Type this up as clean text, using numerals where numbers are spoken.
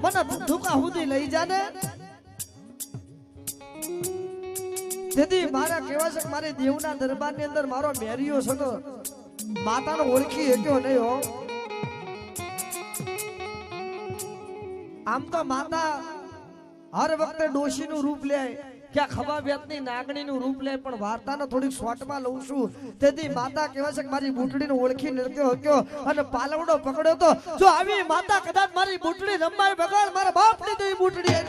મને ધુકા સુધી લઈ જાને તેથી મારા કહેવા છે કે મારી દેવના દરબારની અંદર મારો મેરિયો છે તો માતાનો ઓળખી શક્યો નહીં હો આમ તો માતા હર વખતે ડોશીનું રૂપ લે કે ખભા બેતની નાગણીનું રૂપ લે પણ વાર્તાનો થોડીક શોર્ટમાં લઉં છું તેથી માતા કહેવાય છે કે મારી બુટડીને ઓળખી નૃત્યો હક્યો અને પાલવડો પકડ્યો તો જો આવી માતા કદાચ મારી બુટડી રમાય બગાડ મારા બાપની તો એ બુટડી